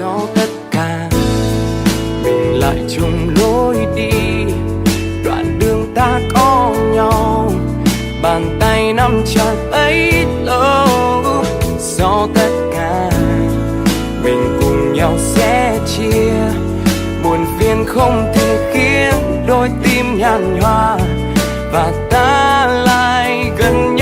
sau tất cả mình lại chung lối đi. Đoạn đường ta có nhau, bàn tay nắm chặt bấy lâu. Sau tất cả mình cùng nhau sẽ chia, buồn phiền không thể khiến đôi tim nhàn nhòa, và ta lại gần nhau.